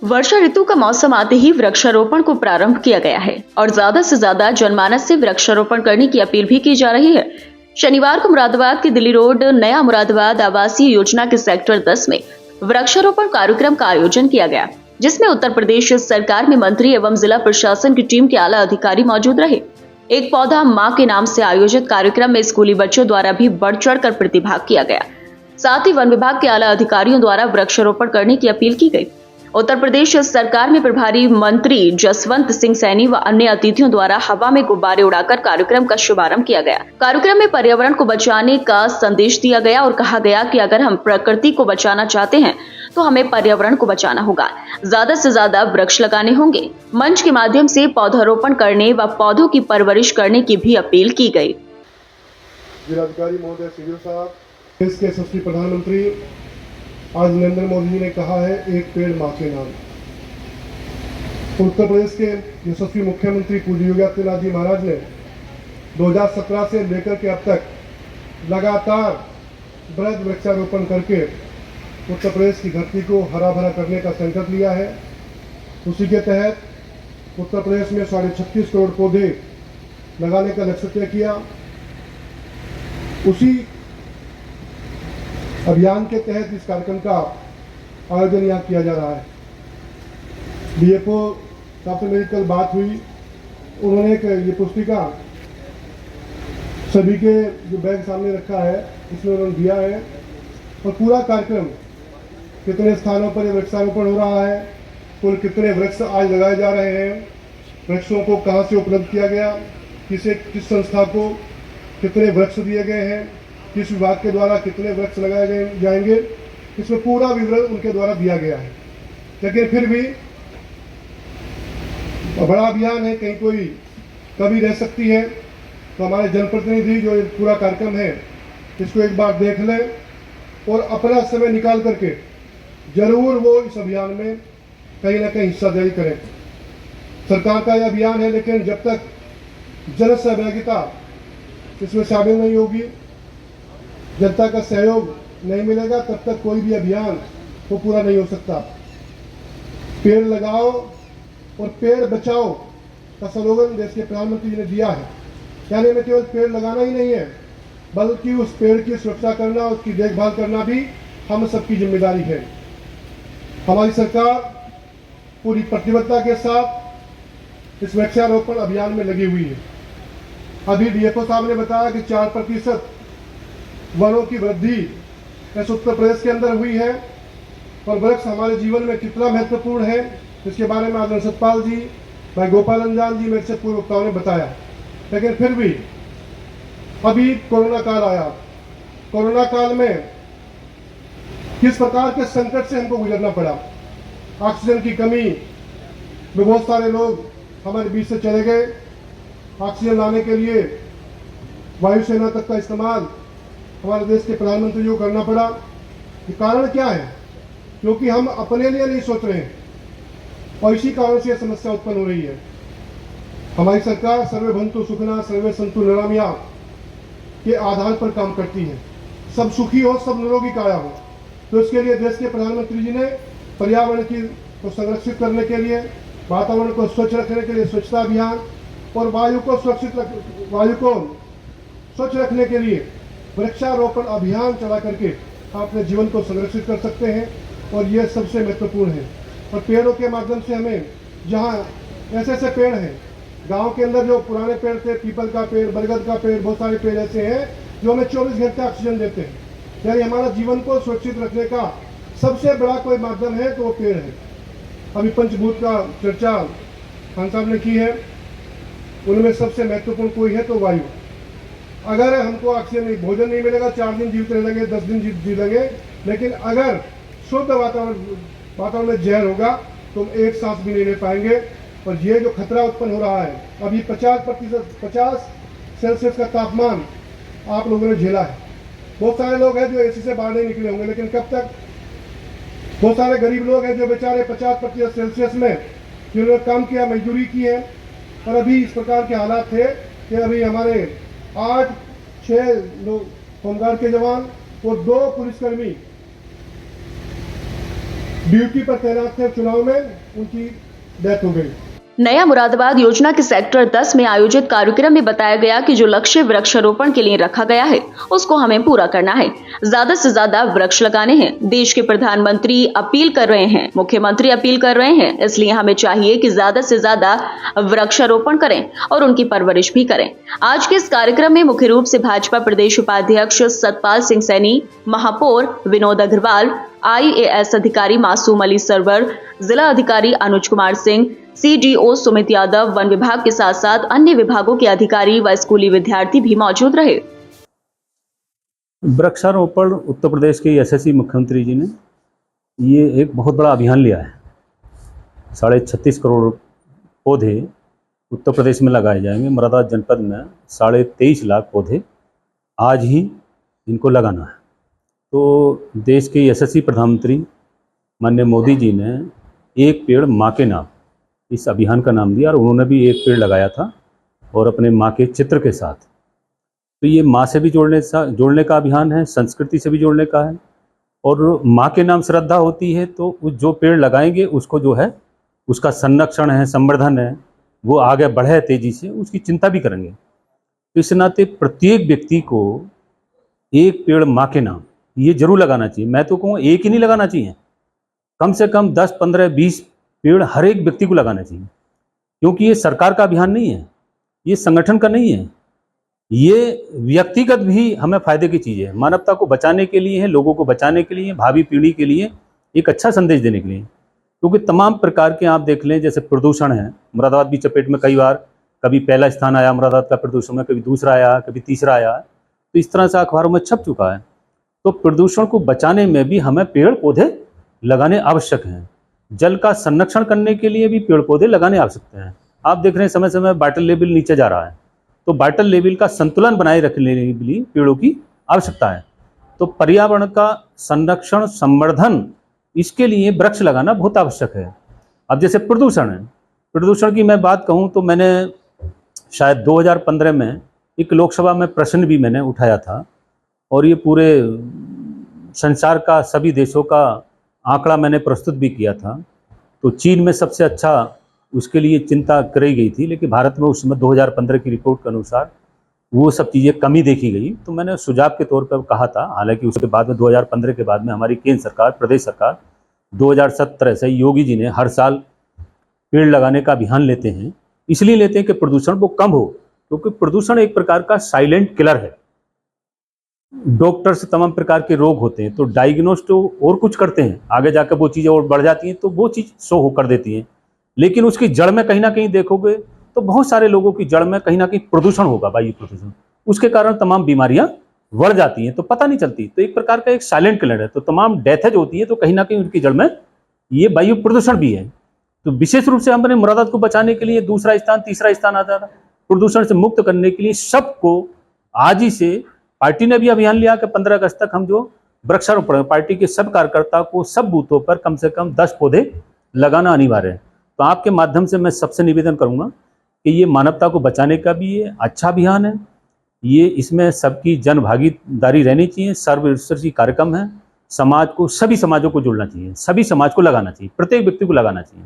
वर्षा ऋतु का मौसम आते ही वृक्षारोपण को प्रारंभ किया गया है और ज्यादा से ज्यादा जनमानस से वृक्षारोपण करने की अपील भी की जा रही है। शनिवार को मुरादाबाद के दिल्ली रोड नया मुरादाबाद आवासीय योजना के सेक्टर 10 में वृक्षारोपण कार्यक्रम का आयोजन किया गया, जिसमें उत्तर प्रदेश सरकार में मंत्री एवं जिला प्रशासन की टीम के आला अधिकारी मौजूद रहे। एक पौधा मां के नाम से आयोजित कार्यक्रम में स्कूली बच्चों द्वारा भी बढ़ चढ़कर प्रतिभाग किया गया। साथ ही वन विभाग के आला अधिकारियों द्वारा वृक्षारोपण करने की अपील की गई। उत्तर प्रदेश सरकार में प्रभारी मंत्री जसवंत सिंह सैनी व अन्य अतिथियों द्वारा हवा में गुब्बारे उड़ाकर कार्यक्रम का शुभारंभ किया गया। कार्यक्रम में पर्यावरण को बचाने का संदेश दिया गया और कहा गया कि अगर हम प्रकृति को बचाना चाहते हैं तो हमें पर्यावरण को बचाना होगा, ज्यादा से ज्यादा वृक्ष लगाने होंगे। मंच के माध्यम से पौधारोपण करने व पौधों की परवरिश करने की भी अपील की गई। जिलाधिकारी महोदय सिंह साहब, देश के यशस्वी प्रधानमंत्री आज नरेंद्र मोदी जी ने कहा है एक पेड़ मां के नाम। उत्तर प्रदेश के यशस्वी मुख्यमंत्री पूज्य योगी आदित्यनाथ जी महाराज ने 2017 से लेकर के अब तक लगातार वृहद वृक्षारोपण करके उत्तर प्रदेश की धरती को हरा भरा करने का संकल्प लिया है। उसी के तहत उत्तर प्रदेश में 36.5 करोड़ पौधे लगाने का लक्ष्य तय किया। उसी अभियान के तहत इस कार्यक्रम का आयोजन यहाँ किया जा रहा है। डीएफओ साहब से मेरी कल बात हुई, उन्होंने एक ये पुस्तिका सभी के जो बैग सामने रखा है इसमें उन्होंने दिया है और पूरा कार्यक्रम कितने स्थानों पर वृक्षारोपण हो रहा है, कुल कितने वृक्ष आज लगाए जा रहे हैं, वृक्षों को कहाँ से उपलब्ध किया गया, किस संस्था को कितने वृक्ष दिए गए हैं, किस विभाग के द्वारा कितने वृक्ष लगाए जाएंगे, इसमें पूरा विवरण उनके द्वारा दिया गया है। लेकिन फिर भी बड़ा अभियान है, कहीं कोई कमी रह सकती है, तो हमारे जनप्रतिनिधि जो पूरा कार्यक्रम है इसको एक बार देख लें और अपना समय निकाल करके जरूर वो इस अभियान में कहीं ना कहीं हिस्सादारी करें। सरकार का यह अभियान है, लेकिन जब तक जन सहभागिता इसमें शामिल नहीं होगी, जनता का सहयोग नहीं मिलेगा, तब तक कोई भी अभियान वो पूरा नहीं हो सकता। पेड़ लगाओ और पेड़ बचाओ का स्लोगन देश के प्रधानमंत्री जी ने दिया है। यानी में केवल पेड़ लगाना ही नहीं है, बल्कि उस पेड़ की सुरक्षा करना, उसकी देखभाल करना भी हम सबकी जिम्मेदारी है। हमारी सरकार पूरी प्रतिबद्धता के साथ इस वृक्षारोपण अभियान में लगी हुई है। अभी डीएफओ साहब ने बताया कि 4% वनों की वृद्धि इस उत्तर प्रदेश के अंदर हुई है और वृक्ष हमारे जीवन में कितना महत्वपूर्ण है इसके बारे में आदरणीय सतपाल जी, भाई गोपाल रंजान जी, मेरे से पूर्व वक्ताओं ने बताया। लेकिन फिर भी अभी कोरोना काल आया, कोरोना काल में किस प्रकार के संकट से हमको गुजरना पड़ा। ऑक्सीजन की कमी में बहुत सारे लोग हमारे बीच से चले गए। ऑक्सीजन लाने के लिए वायुसेना तक का इस्तेमाल हमारे देश के प्रधानमंत्री को करना पड़ा। ये कारण क्या है? क्योंकि हम अपने लिए नहीं सोच रहे हैं और इसी कारण से यह समस्या उत्पन्न हो रही है। हमारी सरकार सर्वे भवन्तु सुखिनः सर्वे सन्तु निरामया के आधार पर काम करती है। सब सुखी हो, सब निरोगी काया हो। तो इसके लिए देश के प्रधानमंत्री जी ने पर्यावरण को संरक्षित करने के लिए, वातावरण को स्वच्छ रखने के लिए स्वच्छता अभियान और वायु को स्वच्छ रखने के लिए वृक्षारोपण अभियान चला करके अपने जीवन को संरक्षित कर सकते हैं और ये सबसे महत्वपूर्ण है। और पेड़ों के माध्यम से हमें, जहाँ ऐसे ऐसे पेड़ हैं गांव के अंदर, जो पुराने पेड़ थे, पीपल का पेड़, बरगद का पेड़, बहुत सारे पेड़ ऐसे हैं जो हमें 24 घंटे ऑक्सीजन देते हैं। यानी हमारा जीवन को सुरक्षित रखने का सबसे बड़ा कोई माध्यम है तो वो पेड़ है। अभी पंचभूत का चर्चा खान साहब ने की है, उनमें सबसे महत्वपूर्ण कोई है तो वायु। अगर हमको ऑक्सीजन, भोजन नहीं मिलेगा, 4 दिन जीवित रहेंगे, 10 दिन जीवेंगे, लेकिन अगर शुद्ध वातावरण में जहर होगा तो हम एक सांस भी नहीं ले पाएंगे। और ये जो खतरा उत्पन्न हो रहा है, अभी 50 सेल्सियस का तापमान आप लोगों ने झेला है। बहुत सारे लोग हैं जो एसी से बाहर नहीं निकले होंगे, लेकिन कब तक? बहुत सारे गरीब लोग हैं जो बेचारे 50 सेल्सियस में जिन्होंने काम किया, मजदूरी की है, और अभी इस प्रकार के हालात थे कि अभी हमारे 8-6 लोग होमगार्ड के जवान और 2 पुलिसकर्मी ड्यूटी पर तैनात थे, चुनाव में उनकी डेथ हो गई। नया मुरादाबाद योजना के सेक्टर 10 में आयोजित कार्यक्रम में बताया गया कि जो लक्ष्य वृक्षारोपण के लिए रखा गया है उसको हमें पूरा करना है। ज्यादा से ज्यादा वृक्ष लगाने हैं। देश के प्रधानमंत्री अपील कर रहे हैं, मुख्यमंत्री अपील कर रहे हैं, इसलिए हमें चाहिए कि ज्यादा से ज्यादा वृक्षारोपण करें और उनकी परवरिश भी करें। आज के इस कार्यक्रम में मुख्य रूप से भाजपा प्रदेश उपाध्यक्ष सतपाल सिंह सैनी, महापौर विनोद अग्रवाल, IAS अधिकारी मासूम अली सरवर, जिला अधिकारी अनुज कुमार सिंह, CDO सुमित यादव, वन विभाग के साथ साथ अन्य विभागों के अधिकारी व स्कूली विद्यार्थी भी मौजूद रहे। वृक्षारोपण उत्तर प्रदेश के यशस्वी मुख्यमंत्री जी ने ये एक बहुत बड़ा अभियान लिया है। 36.5 करोड़ पौधे उत्तर प्रदेश में लगाए जाएंगे। मुरादाबाद जनपद में 23.5 लाख पौधे आज ही इनको लगाना है। तो देश के यशस्वी प्रधानमंत्री माननीय मोदी जी ने एक पेड़ माँ के नाम इस अभियान का नाम दिया और उन्होंने भी एक पेड़ लगाया था और अपने माँ के चित्र के साथ। तो ये माँ से भी जोड़ने का अभियान है, संस्कृति से भी जोड़ने का है। और माँ के नाम श्रद्धा होती है तो जो पेड़ लगाएंगे उसको जो है उसका संरक्षण है, संवर्धन है, वो आगे बढ़े तेजी से, उसकी चिंता भी करेंगे। तो इस नाते प्रत्येक व्यक्ति को एक पेड़ माँ के नाम ये जरूर लगाना चाहिए। मैं तो कहूँ एक ही नहीं लगाना चाहिए, कम से कम 10, 15, 20 पेड़ हर एक व्यक्ति को लगाना चाहिए। क्योंकि ये सरकार का अभियान नहीं है, ये संगठन का नहीं है, ये व्यक्तिगत भी हमें फायदे की चीज़ है। मानवता को बचाने के लिए है, लोगों को बचाने के लिए, भावी पीढ़ी के लिए एक अच्छा संदेश देने के लिए। क्योंकि तमाम प्रकार के आप देख लें, जैसे प्रदूषण है, मुरादाबाद भी चपेट में कई बार, कभी पहला स्थान आया मुरादाबाद का प्रदूषण में, कभी दूसरा आया, कभी तीसरा आया। तो इस तरह से अखबारों में छप चुका है। तो प्रदूषण को बचाने में भी हमें पेड़ पौधे लगाने आवश्यक हैं। जल का संरक्षण करने के लिए भी पेड़ पौधे लगाने आवश्यक हैं। आप देख रहे हैं समय समय वाटर लेवल नीचे जा रहा है, तो वाटर लेवल का संतुलन बनाए रखने के लिए पेड़ों की आवश्यकता है। तो पर्यावरण का संरक्षण, संवर्धन, इसके लिए वृक्ष लगाना बहुत आवश्यक है। अब जैसे प्रदूषण है, प्रदूषण की मैं बात कहूँ तो मैंने शायद 2015 में एक लोकसभा में प्रश्न भी मैंने उठाया था और ये पूरे संसार का, सभी देशों का आंकड़ा मैंने प्रस्तुत भी किया था। तो चीन में सबसे अच्छा उसके लिए चिंता करी गई थी, लेकिन भारत में उस समय 2015 की रिपोर्ट के अनुसार वो सब चीज़ें कमी देखी गई। तो मैंने सुझाव के तौर पर कहा था, हालांकि उसके बाद में 2015 के बाद में हमारी केंद्र सरकार, प्रदेश सरकार 2017 से योगी जी ने हर साल पेड़ लगाने का अभियान लेते हैं। इसलिए लेते हैं कि प्रदूषण वो कम हो, क्योंकि प्रदूषण एक प्रकार का साइलेंट किलर है। डॉक्टर से तमाम प्रकार के रोग होते हैं तो डायग्नोस तो और कुछ करते हैं, आगे जाकर वो चीज़ें और बढ़ जाती हैं तो वो चीज़ शो हो कर देती हैं, लेकिन उसकी जड़ में कहीं ना कहीं देखोगे तो बहुत सारे लोगों की जड़ में कहीं ना कहीं प्रदूषण होगा, वायु प्रदूषण। उसके कारण तमाम बीमारियां बढ़ जाती हैं तो पता नहीं चलती। तो एक प्रकार का एक साइलेंट किलर है। तो तमाम डेथेज होती है तो कहीं ना कहीं उनकी जड़ में ये वायु प्रदूषण भी है। तो विशेष रूप से हमने मुरादाबाद को बचाने के लिए दूसरा स्थान, तीसरा स्थान आता था। प्रदूषण से मुक्त करने के लिए सबको आज ही से पार्टी ने भी अभियान लिया कि 15 अगस्त तक हम जो वृक्षारोपण, पार्टी के सब कार्यकर्ता को सब बूथों पर कम से कम 10 पौधे लगाना अनिवार्य है। तो आपके माध्यम से मैं सबसे निवेदन करूंगा कि ये मानवता को बचाने का भी ये अच्छा अभियान है। ये इसमें सबकी जन भागीदारी रहनी चाहिए। सर्वस्पर्शी कार्यक्रम है। समाज को, सभी समाजों को जुड़ना चाहिए, सभी समाज को लगाना चाहिए, प्रत्येक व्यक्ति को लगाना चाहिए।